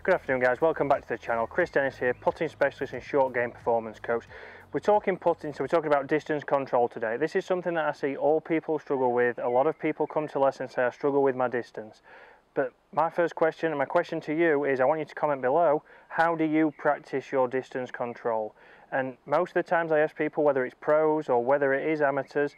Good afternoon guys, welcome back to the channel. Chris Dennis here, putting specialist and short game performance coach. We're talking putting, so we're talking about distance control today. This is something that I see all people struggle with. A lot of people come to lessons and say I struggle with my distance. But my first question, and my question to you is, I want you to comment below, how do you practice your distance control? And most of the times I ask people, whether it's pros or whether it is amateurs,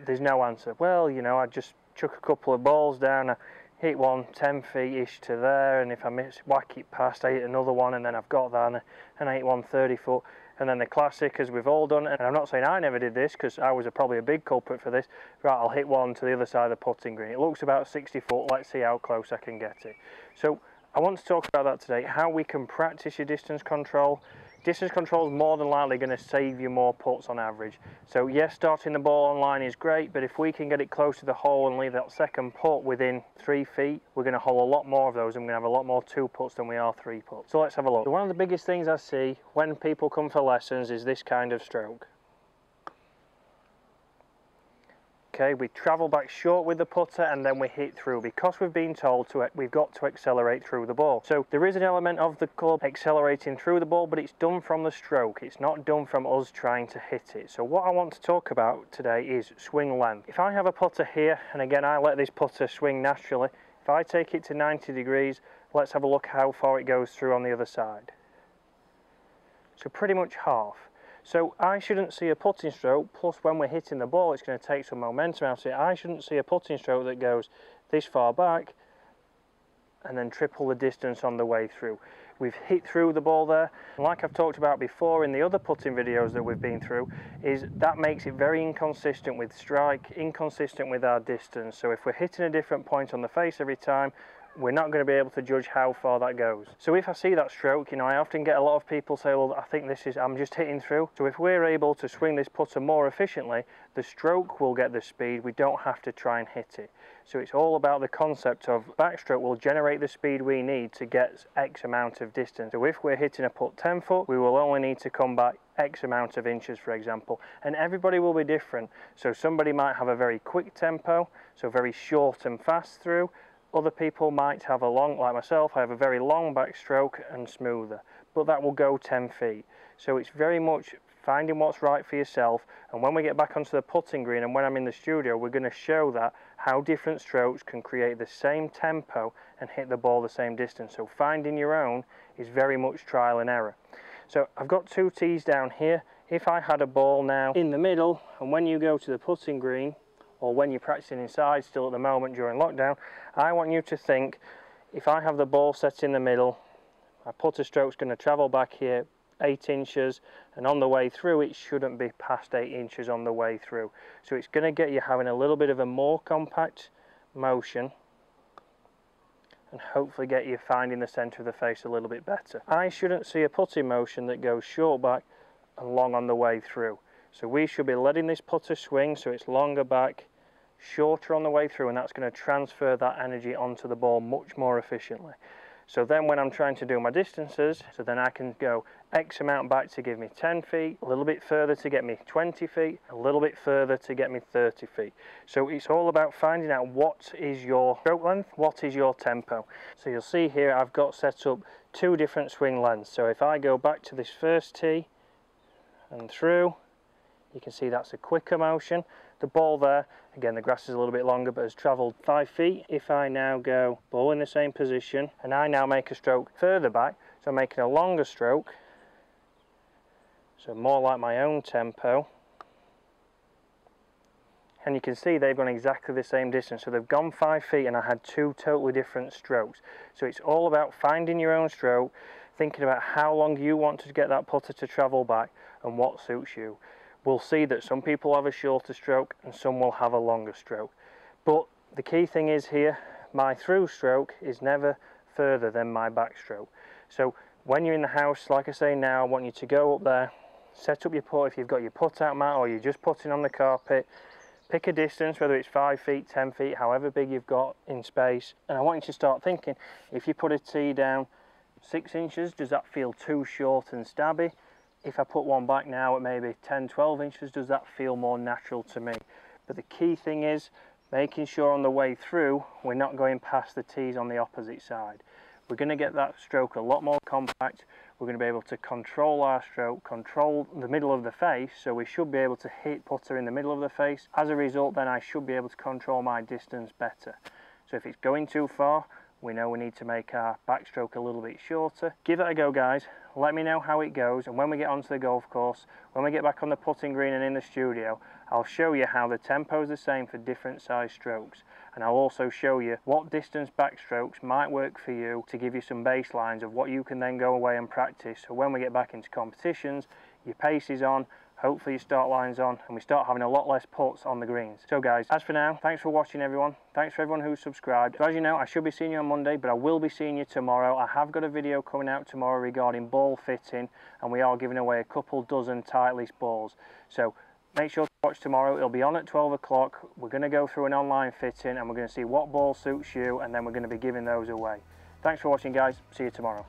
there's no answer. Well, you know, I just chuck a couple of balls down, I hit one 10 feet-ish to there, and if I miss, whack it past, I hit another one, and then I've got that, and I hit one 30 foot. And then the classic, as we've all done, and I'm not saying I never did this, because I was probably a big culprit for this, right, I'll hit one to the other side of the putting green. It looks about 60 foot, let's see how close I can get it. So I want to talk about that today, how we can practice your distance control. Distance control is more than likely going to save you more putts on average. So yes, starting the ball on line is great, but if we can get it close to the hole and leave that second putt within 3 feet, we're going to hole a lot more of those, and we're going to have a lot more 2 putts than we are 3 putts. So let's have a look. So one of the biggest things I see when people come for lessons is this kind of stroke. Okay, we travel back short with the putter and then we hit through, because we've been told we've got to accelerate through the ball. So there is an element of the club accelerating through the ball, but it's done from the stroke. It's not done from us trying to hit it. So what I want to talk about today is swing length. If I have a putter here, and again I let this putter swing naturally, if I take it to 90 degrees, let's have a look how far it goes through on the other side. So pretty much half. So I shouldn't see a putting stroke, plus when we're hitting the ball it's going to take some momentum out of it. I shouldn't see a putting stroke that goes this far back and then triple the distance on the way through. We've hit through the ball there, and like I've talked about before in the other putting videos that we've been through, is that makes it very inconsistent with strike, inconsistent with our distance. So if we're hitting a different point on the face every time, we're not going to be able to judge how far that goes. So if I see that stroke, you know, I often get a lot of people say, well, I think this is, I'm just hitting through. So if we're able to swing this putter more efficiently, the stroke will get the speed, we don't have to try and hit it. So it's all about the concept of backstroke will generate the speed we need to get X amount of distance. So if we're hitting a putt 10 foot, we will only need to come back X amount of inches, for example, and everybody will be different. So somebody might have a very quick tempo, so very short and fast through. Other people might have a long, like myself, I have a very long backstroke and smoother, but that will go 10 feet. So it's very much finding what's right for yourself, and when we get back onto the putting green and when I'm in the studio, we're going to show that how different strokes can create the same tempo and hit the ball the same distance. So finding your own is very much trial and error. So I've got 2 tees down here. If I had a ball now in the middle, and when you go to the putting green, or when you're practicing inside still at the moment during lockdown, I want you to think, if I have the ball set in the middle, my putter stroke's going to travel back here 8 inches, and on the way through it shouldn't be past 8 inches on the way through. So it's going to get you having a little bit of a more compact motion and hopefully get you finding the centre of the face a little bit better. I shouldn't see a putting motion that goes short back and long on the way through. So we should be letting this putter swing so it's longer back, shorter on the way through, and that's going to transfer that energy onto the ball much more efficiently. So then when I'm trying to do my distances, so then I can go X amount back to give me 10 feet, a little bit further to get me 20 feet, a little bit further to get me 30 feet. So it's all about finding out what is your stroke length, what is your tempo. So you'll see here I've got set up 2 different swing lengths. So if I go back to this first tee and through, you can see that's a quicker motion. The ball there, again the grass is a little bit longer but has travelled 5 feet. If I now go ball in the same position and I now make a stroke further back, so I'm making a longer stroke, so more like my own tempo, and you can see they've gone exactly the same distance. So they've gone 5 feet and I had 2 totally different strokes. So it's all about finding your own stroke, thinking about how long you want to get that putter to travel back and what suits you. We'll see that some people have a shorter stroke and some will have a longer stroke. But the key thing is here, my through stroke is never further than my backstroke. So when you're in the house, like I say now, I want you to go up there, set up your putt if you've got your putt out mat or you're just putting on the carpet, pick a distance, whether it's 5 feet, 10 feet, however big you've got in space. And I want you to start thinking, if you put a tee down 6 inches, does that feel too short and stabby? If I put one back now at maybe 10, 12 inches, does that feel more natural to me? But the key thing is making sure on the way through we're not going past the tees on the opposite side. we're going to get that stroke a lot more compact. We're going to be able to control our stroke, control the middle of the face, so we should be able to hit putter in the middle of the face. As a result, then I should be able to control my distance better. So if it's going too far, we know we need to make our backstroke a little bit shorter. Give it a go, guys. Let me know how it goes, and when we get onto the golf course, when we get back on the putting green and in the studio, I'll show you how the tempo is the same for different size strokes, and I'll also show you what distance backstrokes might work for you to give you some baselines of what you can then go away and practice, so when we get back into competitions, your pace is on, hopefully your start line's on, and we start having a lot less putts on the greens. So guys, as for now, thanks for watching everyone. Thanks for everyone who's subscribed. So as you know, I should be seeing you on Monday, but I will be seeing you tomorrow. I have got a video coming out tomorrow regarding ball fitting, and we are giving away a couple dozen Titleist balls. So make sure to watch tomorrow. It'll be on at 12 o'clock. We're going to go through an online fitting, and we're going to see what ball suits you, and then we're going to be giving those away. Thanks for watching, guys. See you tomorrow.